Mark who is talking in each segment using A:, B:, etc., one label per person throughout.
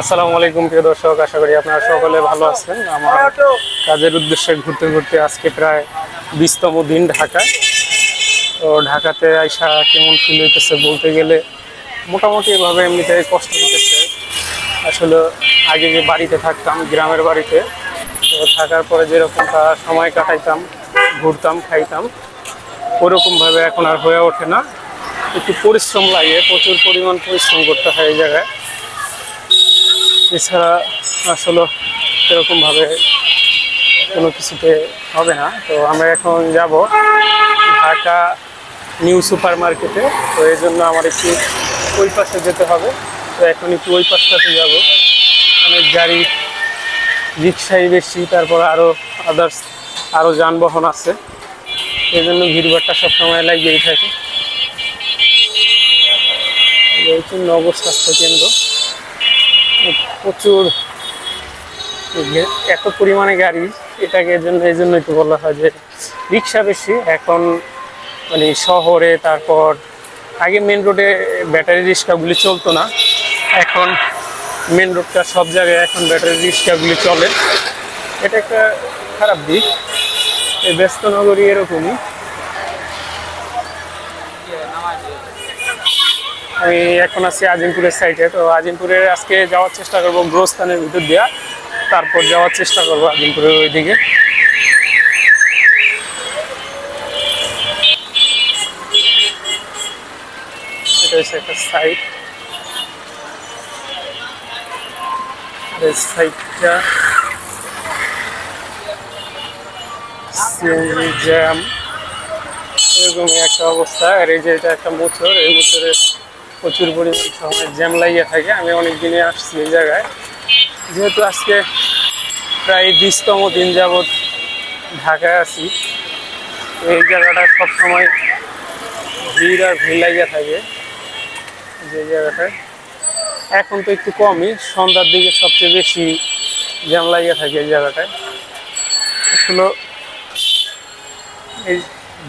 A: আসসালামু আলাইকুম প্রিয় দর্শক, আশা করি আপনারা সকলে ভালো আছেন। আমার কাজের উদ্দেশ্যে ঘুরতে ঘুরতে আজকে প্রায় 20তম দিন ঢাকায়। তো ঢাকাতে আইসা কেমন ফিল হইতেছে বলতে গেলে মোটামুটি এভাবে এমনিতে কষ্ট হইতেছে। আসলে আগে যে বাড়িতে থাকতাম, গ্রামের বাড়িতে, তো থাকার পরে যেরকমটা সময় কাটাইতাম, ঘুরতাম, খাইতাম, ওরকমভাবে এখন আর হয়ে ওঠে না। একটু পরিশ্রম লাগে, প্রচুর পরিমাণ পরিশ্রম করতে হয় এই জায়গায়। এছাড়া আসলে সেরকমভাবে কোনো কিছুতে হবে না। তো আমরা এখন যাব ঢাকা নিউ সুপার মার্কেটে। তো এই জন্য আমার একটু ওই পাশে যেতে হবে। তো এখন একটু ওই পাশটাতে যাব। অনেক গাড়ি, রিক্সাই বেশি, তারপর আরও আদার্স আরও যানবাহন আছে, এই জন্য ভিড়ভাড়টা সবসময় লাগিয়েই থাকে। এই হচ্ছে নগর স্বাস্থ্য কেন্দ্র। প্রচুর এত পরিমাণে গাড়ি, এটাকে এই জন্যই তো বলা হয় যে রিক্সা বেশি এখন। মানে শহরে, তারপর আগে মেন রোডে ব্যাটারি রিক্সাগুলি চলতো না, এখন মেন রোডটা সব জায়গায় এখন ব্যাটারি রিক্সাগুলি চলে। এটা একটা খারাপ দিক। এই ব্যস্ত নগরী এরকমই। আমি এখন আছি আজিমপুরের সাইডে। তো আজিমপুরে আজকে যাওয়ার চেষ্টা করবো গোরস্থানের ভিতর দিয়া, তারপর যাওয়ার চেষ্টা করবো আজিমপুরের ওইদিকে। এটা হচ্ছে একটা সাইড, সাইডটা সিএনজি জ্যাম, এরকমই একটা অবস্থা। আর এই যে এটা একটা মোচর, এই মোচরে প্রচুর পরিমাণ সময় জ্যাম লাগিয়ে থাকে। আমি অনেক দিনে আসছি এই জায়গায়, যেহেতু আজকে প্রায় 20তম দিন যাবৎ ঢাকায় আছি। এই জায়গাটা সবসময় ভিড় আর ভিড় লাগিয়ে থাকে। যে জায়গাটায় এখন তো একটু কমই, সন্ধ্যার দিকে সবচেয়ে বেশি জ্যাম লাগিয়ে থাকে এই জায়গাটায়। আসলে এই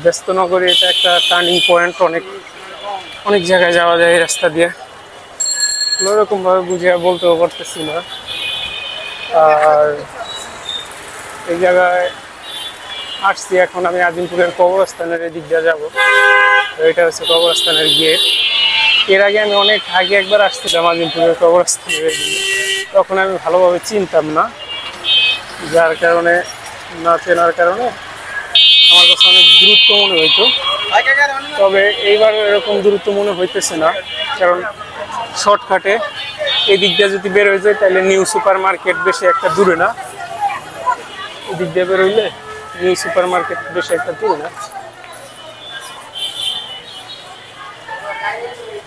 A: ব্যস্ত নগরী এটা একটা টার্নিং পয়েন্ট। অনেক অনেক জায়গায় যাওয়া যায় এই রাস্তা দিয়ে, ওরকমভাবে বুঝিয়ে বলতেও পারতেছি না। আর এই জায়গায় আসছি এখন আমি আজিমপুরের কবরস্থানের এদিক দিয়ে যাবো। এটা হচ্ছে কবরস্থানের গেট। এর আগে আমি অনেক আগে একবার আসছিলাম আজিমপুরের কবরস্থানের এদিকে, তখন আমি ভালোভাবে চিনতাম না, যার কারণে, না চেনার কারণে আমার কাছে অনেক দূরত্ব মনে হইতো। তবে এইবার এরকম দূরত্ব মনে হইতেছে না, কারণ শর্টকাটে এদিক দিয়ে যদি বের হয়ে যায় তাহলে নিউ সুপার মার্কেট বেশি একটা দূরে না। এদিক দিয়ে বের হইলে নিউ সুপার মার্কেট বেশি একটা দূরে না।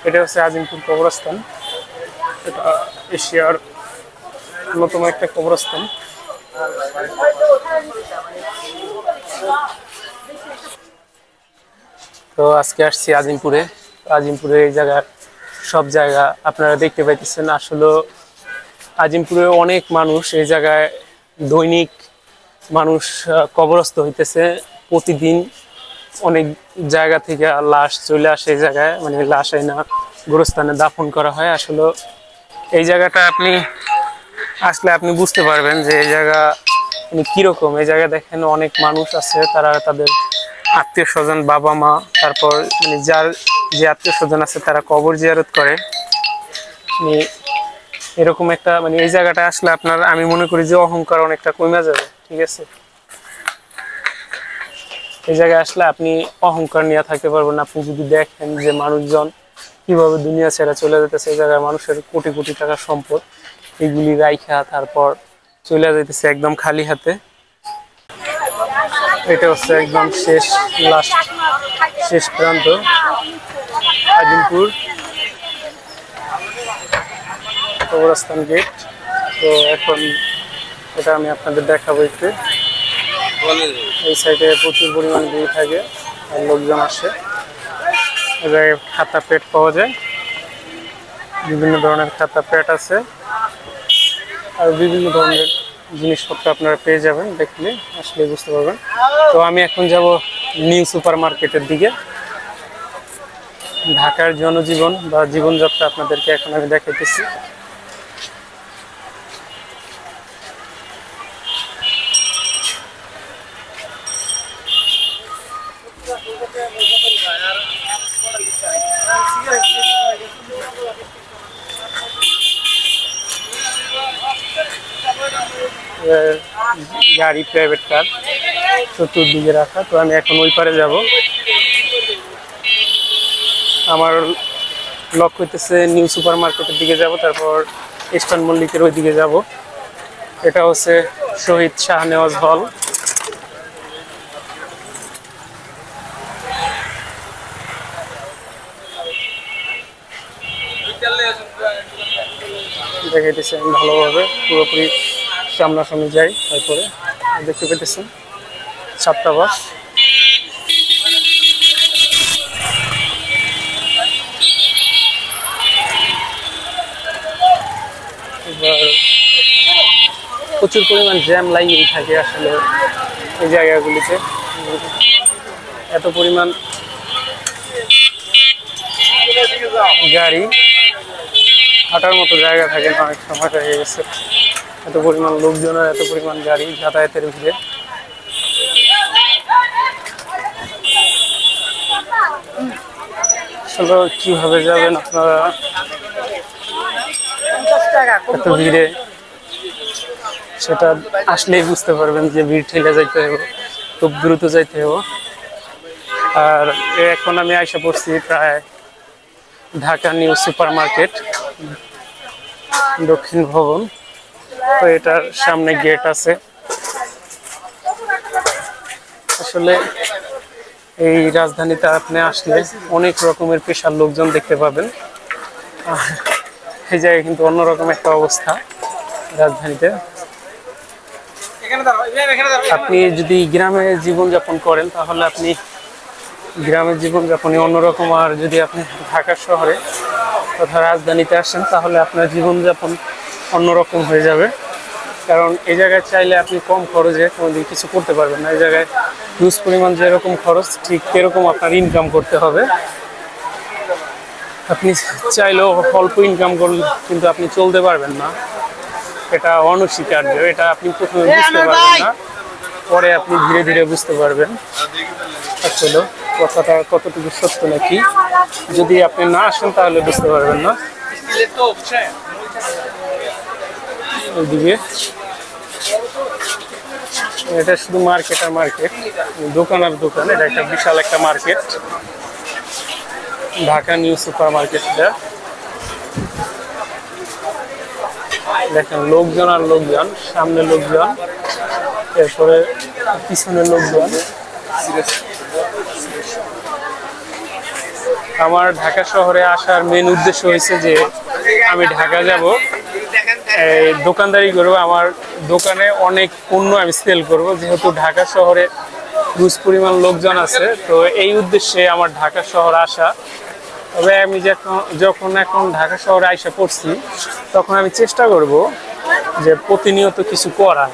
A: এটা হচ্ছে আজিমপুর কবরস্থান। এটা এশিয়ার অন্যতম একটা কবরস্থান। তো আজকে আসছি আজিমপুরে। আজিমপুরে এই জায়গার সব জায়গা আপনারা দেখতে পাইতেছেন। আসলে আজিমপুরে অনেক মানুষ, এই জায়গায় দৈনিক মানুষ কবরস্থ হইতেছে। প্রতিদিন অনেক জায়গা থেকে লাশ চলে আসে এই জায়গায়, মানে লাশ আইনা গোরস্থানে দাফন করা হয়। আসলে এই জায়গাটা আপনি আসলে আপনি বুঝতে পারবেন যে এই জায়গা মানে কিরকম। এই জায়গায় দেখেন অনেক মানুষ আছে, তারা তাদের আত্মীয় স্বজন, বাবা মা, তারপর মানে যার যে আত্মীয় স্বজন আছে তারা কবর জিয়ারত করে। এরকম একটা মানে এই জায়গাটা আসলে আপনার, আমি মনে করি যে অহংকার অনেকটা কমে যাবে। ঠিক আছে, এই জায়গায় আসলে আপনি অহংকার নিয়ে থাকতে পারবেন না। আপনি যদি দেখেন যে মানুষজন কিভাবে দুনিয়া ছেড়ে চলে যেতেছে, এই জায়গায় মানুষের কোটি কোটি টাকার সম্পদ এগুলি রাইখা তারপর চলে যেতেছে একদম খালি হাতে। এটা হচ্ছে একদম শেষ প্রান্ত আজিমপুর কবরস্থান গেট। তো এখন এটা আমি আপনাদের দেখাবো একটু। এই সাইডে প্রচুর পরিমাণে ভিড় থাকে আর লোকজন আসে। এই জায়গায় খাতা পেট পাওয়া যায়, বিভিন্ন ধরনের খাতা পেট আছে, আর বিভিন্ন ধরনের জিনিসপত্র আপনারা পেয়ে যাবেন, দেখলে আসলে বুঝতে পারবেন। তো আমি এখন যাব নিউ সুপার মার্কেটের দিকে। ঢাকার জনজীবন বা জীবনযাত্রা আপনাদেরকে এখন আমি দেখাইতেছি। গাড়ি, প্রাইভেট কার চতুর্দিকে রাখা। তো আমি এখন ওই পারে যাব। আমার লক্ষ্য হইতেছে নিউ সুপার মার্কেটের দিকে যাব, তারপর ইস্টার্ন মল্লিকের ওই দিকে যাব। এটা হচ্ছে শহীদ শাহনেওয়াজ হল। দেখাইতেছি আমি ভালোভাবে, পুরোপুরি সামনাসামনি যাই। তারপরে দেখতে পেতেছেন ছাত্রাবাস। এবার প্রচুর পরিমাণ জ্যাম লাগিয়েই থাকে আসলে এই জায়গাগুলিতে। এত পরিমাণ গাড়ি, হাঁটার মতো জায়গা থাকে না, অনেক সময় হয়ে গেছে। এত পরিমাণ লোকজন আর এত পরিমাণ গাড়ি, যাতায়াতের ভিড়ে আসলে কিভাবে যাবেন আপনারা এত ভিড়ে, সেটা আসলেই বুঝতে পারবেন যে ভিড় ঠেলে যাইতে হবে, খুব দ্রুত যাইতে হবে। আর এখন আমি আইসা পড়ছি প্রায় ঢাকা নিউ সুপার মার্কেট, দক্ষিণ ভবন। তো এটার সামনে গেট আছে। আসলে এই রাজধানীতে আপনি আসলে অনেক রকমের পেশার লোকজন দেখতে পাবেন। এই জায়গায় কিন্তু অন্যরকম একটা অবস্থা রাজধানীতে। আপনি যদি গ্রামে জীবনযাপন করেন তাহলে আপনি গ্রামের জীবনযাপনই অন্যরকম, আর যদি আপনি ঢাকা শহরে তথা রাজধানীতে আসেন তাহলে আপনার জীবনযাপন অন্যরকম হয়ে যাবে। কারণ এই জায়গায় চাইলে আপনি কম খরচে কোনোদিন কিছু করতে পারবেন না। এই জায়গায় হিউজ পরিমাণ যেরকম খরচ, ঠিক এরকম আপনার ইনকাম করতে হবে। আপনি চাইলেও অল্প ইনকাম করলে কিন্তু আপনি চলতে পারবেন না, এটা অনস্বীকার্য। এটা আপনি প্রথমে বুঝতে পারবেন না, পরে আপনি ধীরে ধীরে বুঝতে পারবেন আসলে কথাটা কতটুকু সত্য নাকি। যদি আপনি না আসেন তাহলে বুঝতে পারবেন না। ওইদিকে এটা শুধু মার্কেট আর মার্কেট, দোকান আর দোকান। এটা একটা বিশাল একটা মার্কেট, ঢাকা নিউ সুপার মার্কেটটা। দেখেন লোকজন আর লোকজন, সামনে লোকজন, এরপরে পিছনে লোকজন। আমার ঢাকা শহরে আসার মেন উদ্দেশ্য হয়েছে যে আমি ঢাকা যাব, দোকানদারি করবো, আমার দোকানে অনেক পণ্য আমি সেল করব। যেহেতু ঢাকা শহরে হিউজ পরিমাণ লোকজন আছে, তো এই উদ্দেশ্যে আমার ঢাকা শহর আসা। তবে আমি যখন এখন ঢাকা শহরে আইসা পড়ছি, তখন আমি চেষ্টা করব যে প্রতিনিয়ত কিছু করার।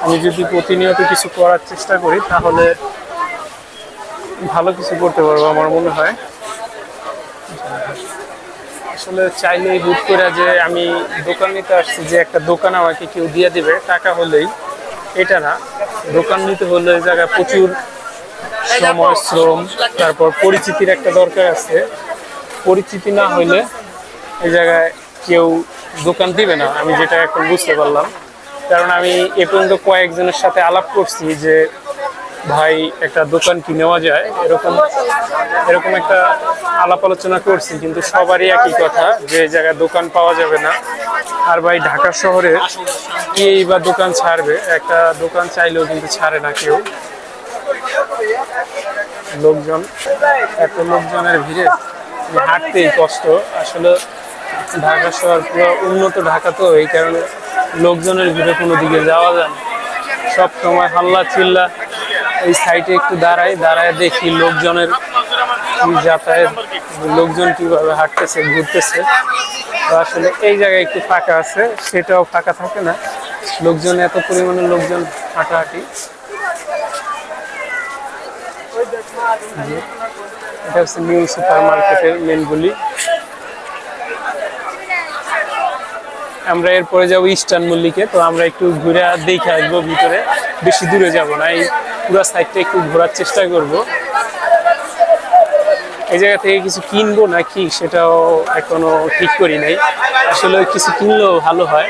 A: আমি যদি প্রতিনিয়ত কিছু করার চেষ্টা করি তাহলে ভালো কিছু করতে পারবো আমার মনে হয়। আসলে চাইলেই হুট করে যে আমি দোকান নিতে আসছি, যে একটা দোকান আমাকে কেউ দিয়ে দিবে টাকা হলেই, এটা না। দোকান নিতে হলে এই জায়গায় প্রচুর সময়, শ্রম, তারপর পরিচিতির একটা দরকার আছে। পরিচিতি না হইলে এই জায়গায় কেউ দোকান দিবে না, আমি যেটা এখন বুঝতে পারলাম। কারণ আমি এ পর্যন্ত কয়েকজনের সাথে আলাপ করছি যে ভাই একটা দোকান কি নেওয়া যায়, এরকম একটা আলাপ আলোচনা করছি, কিন্তু সবারই একই কথা যে এই জায়গায় দোকান পাওয়া যাবে না। আর ভাই ঢাকা শহরে কেই বা দোকান ছাড়বে, একটা দোকান চাইলেও কিন্তু ছাড়ে না কেউ। লোকজন, এত লোকজনের ভিড়ে হাঁটতেই কষ্ট। আসলে ঢাকা শহর পুরো উন্নত ঢাকা, তো এই কারণে লোকজনের ভিড়ে কোনো দিকে যাওয়া যায় না। সব সময় হাল্লা চিল্লা। এই সাইডে একটু দাঁড়ায় দেখি লোকজনের যাতায়াত, লোকজন কিভাবে হাঁটতেছে, ঘুরতেছে। তো আসলে এই জায়গায় একটু ফাঁকা আছে, সেটাও ফাঁকা থাকে না, লোকজন, এত পরিমাণে লোকজন হাঁটাহাঁটি। এটা হচ্ছে নিউ সুপার মার্কেটের মেনগুলি। আমরা এরপরে যাবো ইস্টার্ন মল্লিকে। তো আমরা একটু ঘুরে দেখে আসবো ভিতরে, বেশি দূরে যাব না, এই পুরো সাইডটা একটু ঘোরার চেষ্টা করব। এই জায়গা থেকে কিছু কিনবো নাকি সেটাও এখনো ঠিক করি নাই। আসলে কিছু কিনলেও ভালো হয়,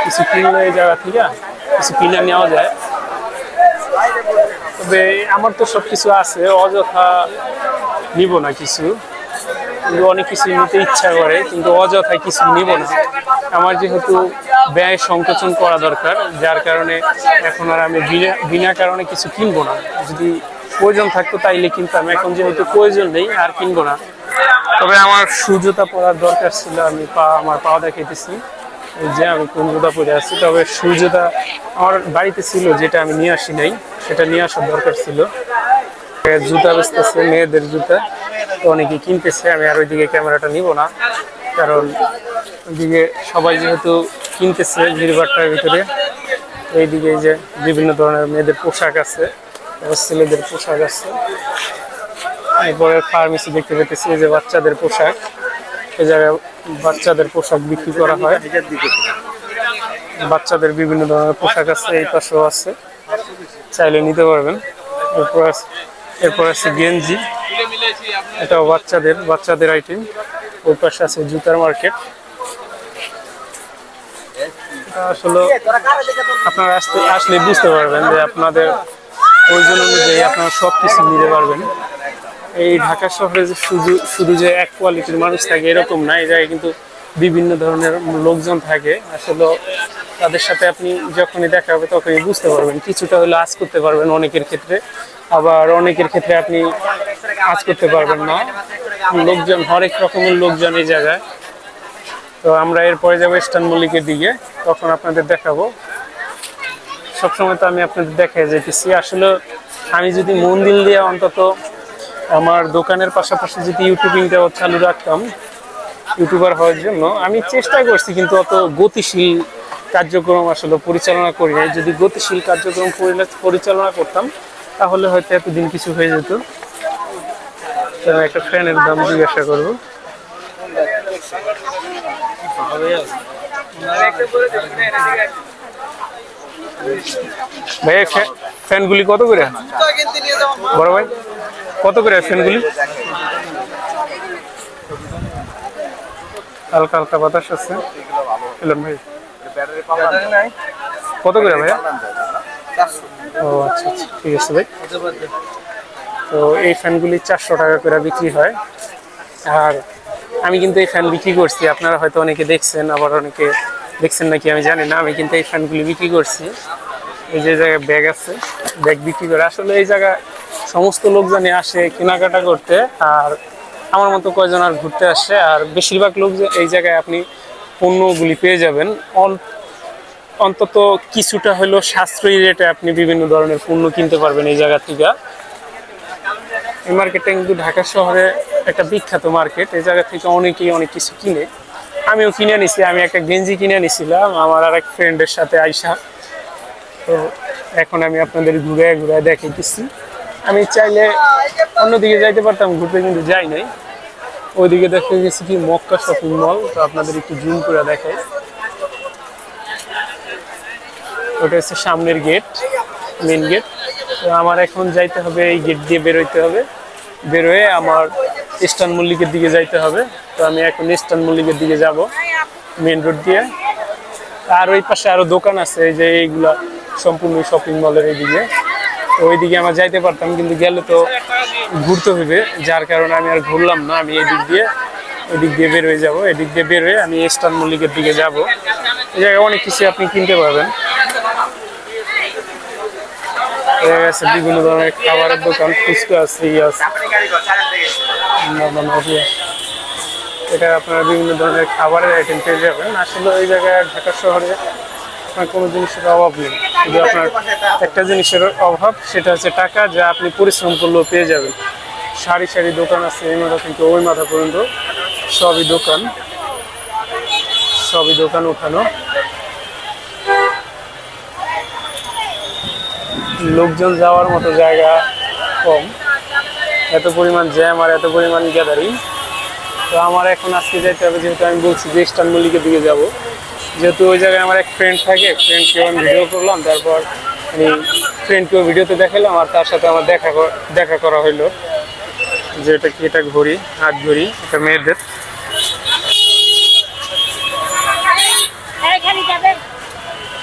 A: কিছু কিনলে এই জায়গা থেকে কিছু কিনে নেওয়া যায়। তবে আমার তো সব কিছু আছে, অযথা নিব না কিছু, কিন্তু অনেক কিছু নিতে ইচ্ছা করে কিন্তু অযথায় কিছু নিব না। আমার যেহেতু ব্যয় সংকোচন করা দরকার, যার কারণে এখন আর আমি বিনা কারণে কিছু কিনবো না। যদি প্রয়োজন থাকতো তাইলে কিনতাম, এখন যেহেতু প্রয়োজন নেই আর কিনবো না। তবে আমার শু জুতা পরার দরকার ছিল, আমি আমার পা দেখাইতেছি এই যে আমি কোন জুতা পরে আছি। তবে শু জুতা আমার বাড়িতে ছিল, যেটা আমি নিয়ে আসি নাই, সেটা নিয়ে আসার দরকার ছিল। জুতা বেচতেছে, মেয়েদের জুতা, তো অনেকে কিনতেছে। আমি আর ওইদিকে ক্যামেরাটা নিব না, কারণ ওইদিকে সবাই যেহেতু কিনতেছে ভিড়ভাট্টার ভিতরে। এইদিকে যে বিভিন্ন ধরনের মেয়েদের পোশাক আছে, ছেলেদের পোশাক আছে। এরপরে ফার্মেসি দেখতে পেতেছি, যে বাচ্চাদের পোশাক, এই জায়গায় বাচ্চাদের পোশাক বিক্রি করা হয়। বাচ্চাদের বিভিন্ন ধরনের পোশাক আছে, এই পাশেও আছে, চাইলে নিতে পারবেন। এরপর আছে গেঞ্জি, এটাও বাচ্চাদের আইটেম। ওই পাশে আছে জুতার মার্কেট। আসলে আপনারা আসলে বুঝতে পারবেন যে আপনাদের প্রয়োজন অনুযায়ী আপনারা সব কিছু নিতে পারবেন। এই ঢাকা শহরে যে শুধু যে এক কোয়ালিটির মানুষ থাকে এরকম না, এই জায়গায় কিন্তু বিভিন্ন ধরনের লোকজন থাকে। আসলে তাদের সাথে আপনি যখনই দেখা হবে তখনই বুঝতে পারবেন। কিছুটা হলে আজ করতে পারবেন অনেকের ক্ষেত্রে, আবার অনেকের ক্ষেত্রে আপনি আজ করতে পারবেন না। লোকজন, হরেক রকমের লোকজন এই জায়গায়। তো আমরা এরপরে যাবো ইস্টার্ন মল্লিকের দিকে, তখন আপনাদের দেখাবো। সবসময় তো আমি আপনাদের দেখাই যেতেছি। আসলে আমি যদি মন দিল দিয়ে অন্তত আমার দোকানের পাশাপাশি যদি ইউটিউবিংটাও চালু রাখতাম, ইউটিউবার হওয়ার জন্য আমি চেষ্টা করছি, কিন্তু অত গতিশীল কার্যক্রম আসলে পরিচালনা করি নাই। যদি গতিশীল কার্যক্রম পরিচালনা করতাম তাহলে হয়তো এতদিন কিছু হয়ে যেত। একটা ফ্যানের দাম জিজ্ঞাসা করবো। ভাইয়া ফ্যানগুলি কত করে? বড় ভাই কত করে ফ্যানগুলি? হালকা হালকা বাতাস আছে। ভাই কত করে ভাইয়া? ও আচ্ছা আচ্ছা, ঠিক আছে ভাই। তো এই ফ্যানগুলি 400 টাকা করে বিক্রি হয়। আর আমি কিন্তু এই ফ্যান বিক্রি করছি, আপনারা হয়তো অনেকে দেখছেন, আবার অনেকে দেখছেন নাকি আমি জানি না। আমি কিন্তু এই ফ্যানগুলি বিক্রি করছি। এই যে জায়গায় ব্যাগ আছে, ব্যাগ বিক্রি করে। আসলে এই জায়গায় সমস্ত লোকজনই আসে কেনাকাটা করতে, আর আমার মতো কয়জন আর ঘুরতে আসে। আর বেশিরভাগ লোক এই জায়গায় আপনি পণ্যগুলি পেয়ে যাবেন অন্তত কিছুটা হলেও সাশ্রয়ী রেটে। আপনি বিভিন্ন ধরনের পণ্য কিনতে পারবেন এই জায়গা থেকে। এই মার্কেটটা কিন্তু ঢাকা শহরে একটা বিখ্যাত মার্কেট। এই জায়গা থেকে অনেকেই অনেক কিছু কিনে, আমিও কিনে নিছি। আমি একটা গেঞ্জি কিনে নিছিলাম আমার আর এক ফ্রেন্ডের সাথে আইসা। তো এখন আমি আপনাদের ঘুরে ঘুরে দেখাইতেছি। আমি চাইলে অন্যদিকে যাইতে পারতাম ঘুরতে, কিন্তু যাই নাই। ওইদিকে দেখতে গেছি কি মক্কা শপিং মল। তো আপনাদের একটু জুম করে দেখাই। ওটা হচ্ছে সামনের গেট, মেন গেট। তো আমার এখন যাইতে হবে, এই গেট দিয়ে বেরোইতে হবে। বেরোয় আমার ইস্টার্ন মল্লিকের দিকে যাইতে হবে। তো আমি এখন ইস্টার্ন মল্লিকের দিকে যাব মেন রোড দিয়ে। আর ওই পাশে আরো দোকান আছে, এই যে এইগুলা সম্পূর্ণ শপিং মলের এইদিকে। তো ওইদিকে আমার যাইতে পারতাম, কিন্তু গেলে তো ঘুরতে হবে, যার কারণে আমি আর ঘুরলাম না। আমি ওই দিক দিয়ে বের হয়ে যাবো। এদিক দিয়ে বের হয়ে আমি ইস্টার্ন মল্লিকের দিকে যাব। এই জায়গায় অনেক কিছু আপনি কিনতে পারবেন। আছে বিভিন্ন ধরনের খাবারের দোকান, ফুচকা আছে, এটা আপনারা বিভিন্ন ধরনের খাবারের আইটেম পেয়ে যাবেন। আসলে এই জায়গায় ঢাকা শহরে আপনার কোনো জিনিসের অভাব নেই, শুধু আপনার একটা জিনিসের অভাব, সেটা হচ্ছে টাকা, যা আপনি পরিশ্রম করলেও পেয়ে যাবেন। সারি সারি দোকান আছে, এই মাথা থেকে ওই মাথা পর্যন্ত সবই দোকান উঠানো। লোকজন যাওয়ার মতো জায়গা কম, এত পরিমাণ জ্যাম আর এত পরিমাণ গ্যাদারিং। তো আমার এখন আজকে যাইতে হবে, যেহেতু আমি বলছি যে ইস্টার্ন মল্লিকের দিকে যাব। যেহেতু ওই জায়গায় আমার এক ফ্রেন্ড থাকে, ফ্রেন্ডকেও আমি ভিডিও করলাম, তারপর আমি ফ্রেন্ডকেও ভিডিওতে দেখালাম, আর তার সাথে আমার দেখা করা হইলো। যে এটা কি, এটা ঘড়ি, হাত ঘড়ি, এটা মেয়েদের।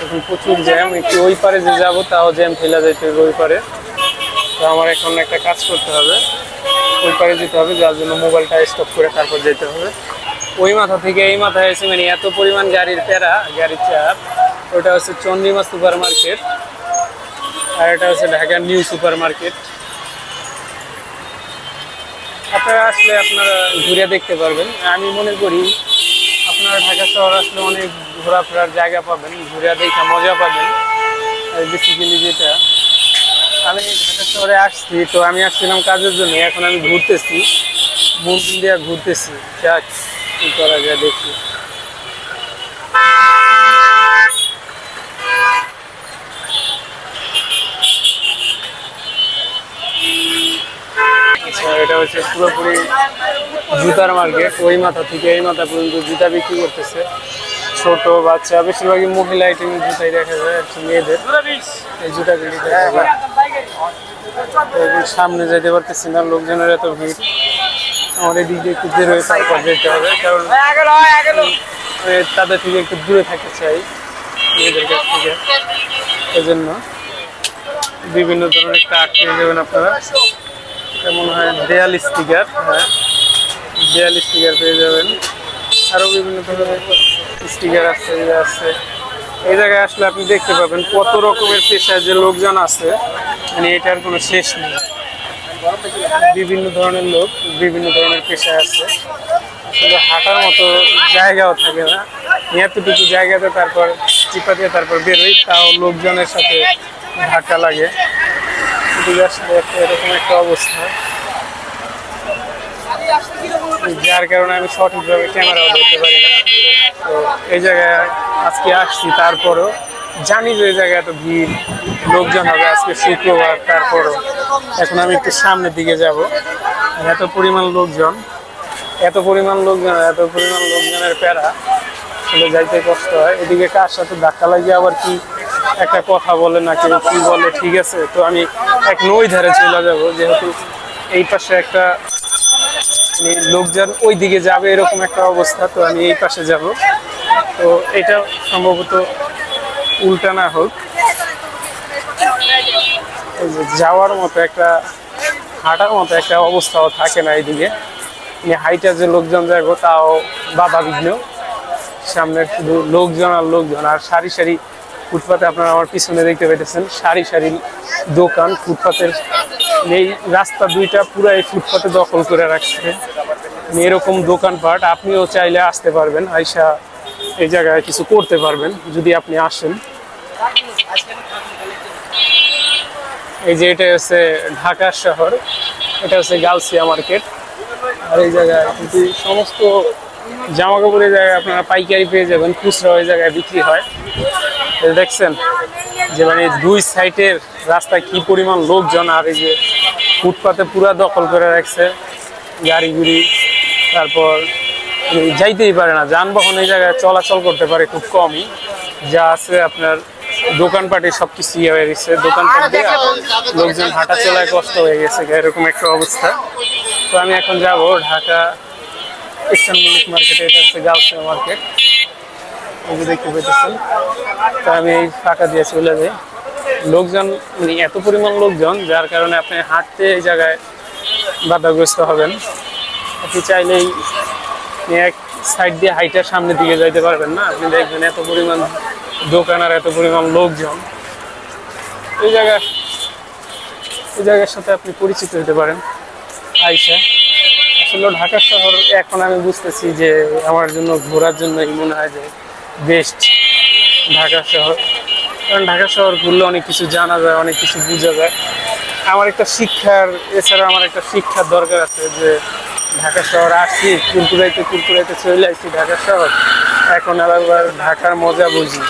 A: এখন প্রচুর জ্যাম, একটু ওই পারে যে যাবো তাও জ্যাম ফেলা যাইতে হবে ওই পারে। তো আমার এখন একটা কাজ করতে হবে, ওই পারে যেতে হবে, যার জন্য মোবাইলটা স্টপ করে তারপর যেতে হবে। ওই মাথা থেকে এই মাথায় এসে মানে এত পরিমাণ গাড়ির প্যারা, গাড়ির চাপ। ওটা হচ্ছে চন্দ্রিমা সুপার মার্কেট আর এটা হচ্ছে ঢাকা নিউ সুপার মার্কেট। আপনারা আসলে আপনারা ঘুরে দেখতে পারবেন। আমি মনে করি আপনারা ঢাকা শহর আসলে অনেক ঘোরাফেরার জায়গা পাবেন, ঘুরে দেখে মজা পাবেন। আর বেসিক্যালি যেটা আমি ঢাকা শহরে আসছি, তো আমি আসছিলাম কাজের জন্য, এখন আমি ঘুরতেছি, মন দিয়ে ঘুরতেছি, যাক কি করা যায় দেখি। এটা হচ্ছে পুরোপুরি জুতার মার্কেট, ওই মাথা থেকে এই মাথা পর্যন্ত জুতা বিক্রি করতেছে। ছোট বাচ্চা, বেশিরভাগই মহিলা আইটেমের জুতাই দেখা যায়, একটু মেয়েদের এই জুতাগুলি দেখা যায়। সামনে যেতে পারতেছি না, লোকজনের এত ভিড়। আমার এদিক দিয়ে একটু বের হয়ে তারপর যেতে হবে, কারণ তাদের থেকে একটু দূরে থাকতে চাই মেয়েদের কাছ থেকে। এজন্য বিভিন্ন ধরনের কার্ড পেয়ে যাবেন আপনারা। এটা মনে হয় দেয়াল স্টিকার, হ্যাঁ দেয়াল স্টিকার পেয়ে যাবেন। আরও বিভিন্ন ধরনের স্টিকার আছে, আছে। এই জায়গায় আসলে আপনি দেখতে পাবেন কত রকমের পেশায় যে লোকজন আছে, মানে এটার কোনো শেষ নেই। বিভিন্ন ধরনের লোক বিভিন্ন ধরনের পেশায় আছে, আসলে হাঁটার মতো জায়গাও থাকে না। এতটুকু জায়গাতে তারপর চিপা দিয়ে তারপর বেরোই, তাও লোকজনের সাথে ধাক্কা লাগে। আসলে এরকম একটা অবস্থা, যার কারণে আমি সঠিকভাবে ক্যামেরাও ধরতে পারি না। তো এই জায়গায় আজকে আসছি, তারপরও জানি যে এই জায়গায় এত ভিড় লোকজন হবে, আজকে শুক্রবার। তারপরও এখন আমি একটু সামনের দিকে যাব। এত পরিমাণ লোকজন, এত পরিমাণ লোকজনের প্যারা, আসলে যাইতে কষ্ট হয়। এদিকে কার সাথে ধাক্কা লাগিয়ে আবার কি একটা কথা বলে না কেউ কি বলে, ঠিক আছে। তো আমি এক নই ধারে চলে যাব, যেহেতু এই পাশে একটা লোকজন ওই দিকে যাবে এরকম একটা অবস্থা, তো আমি এই পাশে যাব। তো এটা সম্ভবত উল্টা না হোক, যাওয়ার মতো একটা হাঁটার মতো একটা অবস্থাও থাকে না এইদিকে। হাইটা যে লোকজন যাবো তাও বাধা বিঘ্ন, সামনে শুধু লোকজন আর লোকজন। আর সারি সারি ফুটপাতে আপনারা আমার পিছনে দেখতে পাইতেছেন, সারি সারি দোকান ফুটপাতের। এই রাস্তা দুইটা পুরো এই ফুটপাতে দখল করে রাখছে। এরকম দোকানপাট আপনিও চাইলে আসতে পারবেন, আইসা এই জায়গায় কিছু করতে পারবেন যদি আপনি আসেন। এই যে এটা হচ্ছে ঢাকা শহর, এটা হচ্ছে গাউসিয়া মার্কেট। আর এই জায়গায় কিন্তু সমস্ত জামা কাপড়ের জায়গায় আপনারা পাইকারি পেয়ে যাবেন, খুচরা ওই জায়গায় বিক্রি হয়। দেখছেন যে মানে দুই সাইডের রাস্তায় কি পরিমাণ লোকজন, আর এই যে ফুটপাতে পুরা দখল করে রাখছে গাড়ি গুড়ি। তারপর যাইতেই পারে না, যানবাহন এই জায়গায় চলাচল করতে পারে খুব কমই, যা আছে আপনার দোকানপাটে সবকিছু ইয়ে হয়ে গেছে। দোকানপাট দিয়ে লোকজন হাঁটা চলায় কষ্ট হয়ে গেছে, এরকম একটা অবস্থা। তো আমি এখন যাব ঢাকা ইস্টার্ন মল্লিক মার্কেটে, এটা হচ্ছে গাউসিয়া মার্কেট, এই যে দেখতে পেতেছেন। তো আমি এই ফাঁকা দিয়ে চলে যাই। লোকজন মানে এত পরিমাণ লোকজন, যার কারণে আপনি হাঁটতে এই জায়গায় বাধাগ্রস্ত হবেন। আপনি চাইলেই এক সাইড দিয়ে হাইটার সামনের দিকে যাইতে পারবেন না, আপনি দেখবেন এত পরিমাণ দোকান আর এত পরিমাণ লোকজন। এই জায়গার সাথে আপনি পরিচিত হতে পারেন আইসা। আসলে ঢাকা শহর এখন আমি বুঝতেছি যে আমার জন্য ঘোরার জন্যই মনে হয় যে বেস্ট ঢাকা শহর। কারণ ঢাকা শহর ঘুরলে অনেক কিছু জানা যায়, অনেক কিছু বোঝা যায়। আমার একটা এছাড়া আমার একটা শিক্ষার দরকার আছে, যে ঢাকা শহর আসছি কুরকুরাইতে চলে আসছি ঢাকা শহর, এখন আবার ঢাকার মজা বুঝি।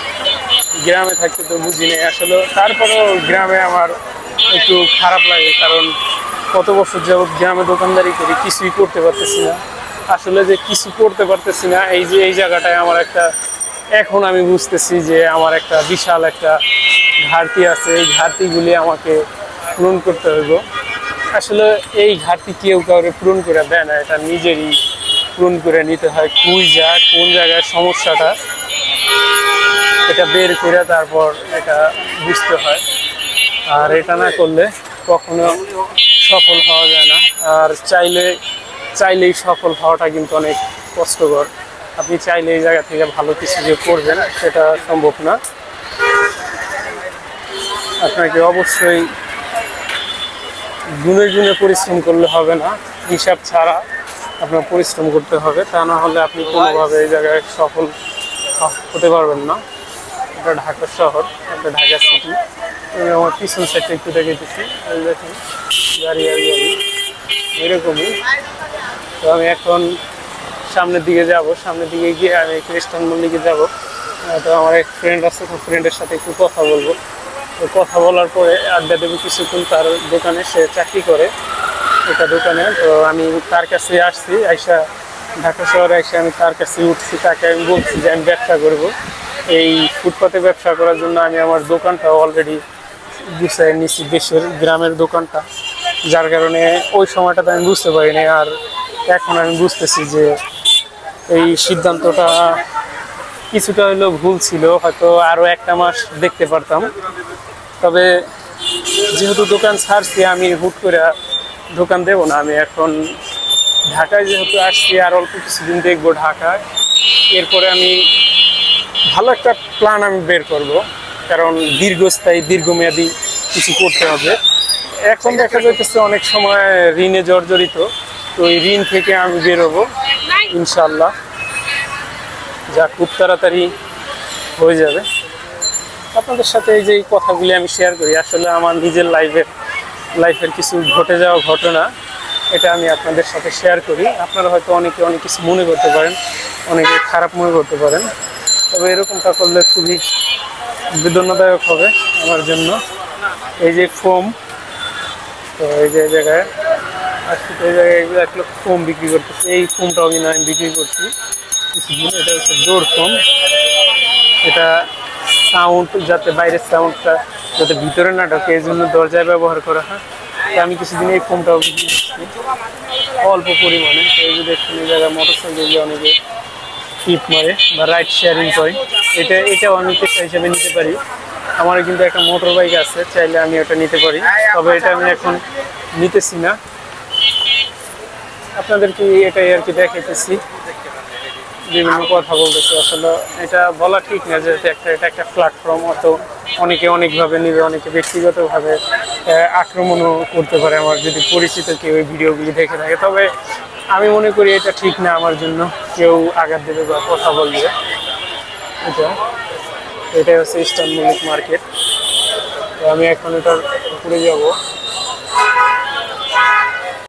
A: গ্রামে থাকতে তো বুঝি নেই আসলে। তারপরেও গ্রামে আমার একটু খারাপ লাগে, কারণ কত বছর যাবৎ গ্রামে দোকানদারি করি, কিছুই করতে পারতেছি না। আসলে যে কিছু করতে পারতেছি না, এই জায়গাটায় আমার একটা, এখন আমি বুঝতেছি যে আমার একটা বিশাল একটা ঘাটতি আছে। এই ঘাটতিগুলি আমাকে পূরণ করতে হইব। আসলে এই ঘাটতি কেউ কাউকে পূরণ করে দেয় না, এটা নিজেরই পূরণ করে নিতে হয়। কোন জায়গায় সমস্যাটা এটা বের করে তারপর এটা বুঝতে হয়। আর এটা না করলে কখনো সফল হওয়া যায় না। আর চাইলেই সফল হওয়াটা কিন্তু অনেক কষ্টকর। আপনি চাইলে এই জায়গা থেকে ভালো কিছু যে করবেন সেটা সম্ভব না। আপনাকে অবশ্যই গুনে গুনে পরিশ্রম করলে হবে না, হিসাব ছাড়া আপনার পরিশ্রম করতে হবে, তা না হলে আপনি কোনোভাবে এই জায়গায় সফল হতে পারবেন না। এটা ঢাকা শহর, এটা ঢাকা সিটি। আমি আমার পিছন সাইডটা একটু দেখেছি, দেখুন গাড়ি আর গাড়ি এরকমই। তো আমি এখন সামনের দিকে যাব, সামনের দিকে গিয়ে আমি খ্রিস্টান মন্দিরে যাব। তো আমার এক ফ্রেন্ড আছে, তো ফ্রেন্ডের সাথে একটু কথা বলবো। তো কথা বলার পরে আড্ডা দেবো কিছুক্ষণ। তার দোকানে, সে চাকরি করে একটা দোকানে। তো আমি তার কাছে আসছি, আইসা ঢাকা শহরে এসে আমি তার কাছে উঠছি। তাকে আমি বলছি যে আমি ব্যবসা করব। এই ফুটপাতে ব্যবসা করার জন্য আমি আমার দোকানটা অলরেডি গুছিয়ে নিছি, দেশের গ্রামের দোকানটা। যার কারণে ওই সময়টাতে আমি বুঝতে পারিনি। আর এখন আমি বুঝতেছি যে এই সিদ্ধান্তটা কিছুটা হলেও ভুল ছিল। হয়তো আরও একটা মাস দেখতে পারতাম। তবে যেহেতু দোকান ছাড়ছি, আমি হুট করে দোকান দেবো না। আমি এখন ঢাকায় যেহেতু আসছি, আর অল্প কিছুদিন দেখবো ঢাকায়। এরপরে আমি ভালো একটা প্ল্যান আমি বের করব, কারণ দীর্ঘস্থায়ী দীর্ঘমেয়াদী কিছু করতে হবে। এখন দেখা যাইতেছে অনেক সময় ঋণে জর্জরিত। তো এই ঋণ থেকে আমি বেরোবো ইনশাল্লাহ, যা খুব তাড়াতাড়ি হয়ে যাবে। আপনাদের সাথে এই যে এই কথাগুলি আমি শেয়ার করি, আসলে আমার নিজের লাইফের কিছু ঘটে যাওয়া ঘটনা, এটা আমি আপনাদের সাথে শেয়ার করি। আপনারা হয়তো অনেকে অনেক কিছু মনে করতে পারেন, অনেকে খারাপ মনে করতে পারেন। তবে এরকমটা করলে খুবই বেদনাদায়ক হবে আমার জন্য। এই যে ফোম, তো এই যে জায়গায় আজকে এই জায়গায় এগুলো ফোম বিক্রি করতেছে। এই ফোমটাও কিন্তু আমি বিক্রি করছি কিছুদিন। এটা হচ্ছে ডোর ফোম। এটা সাউন্ড, যাতে বাইরের সাউন্ডটা যাতে ভিতরে না ঢোকে, এই জন্য দরজায় ব্যবহার করা হয়। তো আমি কিছুদিন এই ফোমটাও বিক্রি করছি অল্প পরিমাণে। তো এই যে দেখুন, এই জায়গায় মোটরসাইকেল অনেকে টিপ মারে বা রাইড শেয়ারিং করে, এটাও আমি পেশা হিসেবে নিতে পারি। আমার কিন্তু একটা মোটর বাইক আছে, চাইলে আমি ওটা নিতে পারি। তবে এটা আমি এখন নিতেছি না, আপনাদেরকে এটাই আর কি দেখাইতেছি, বিভিন্ন কথা বলতেছি। আসলে এটা বলা ঠিক না যে এটা একটা প্ল্যাটফর্ম, অত অনেকে অনেকভাবে নেবে, অনেকে ব্যক্তিগতভাবে আক্রমণও করতে পারে আমার যদি পরিচিত কেউ এই ভিডিওগুলি দেখে থাকে। তবে আমি মনে করি এটা ঠিক না আমার জন্য কেউ আঘাত দেবে বা কথা বলবে। এটাই হচ্ছে ইস্টার্ন মল্লিক মার্কেট। তো আমি এখন এটার উপরে যাব।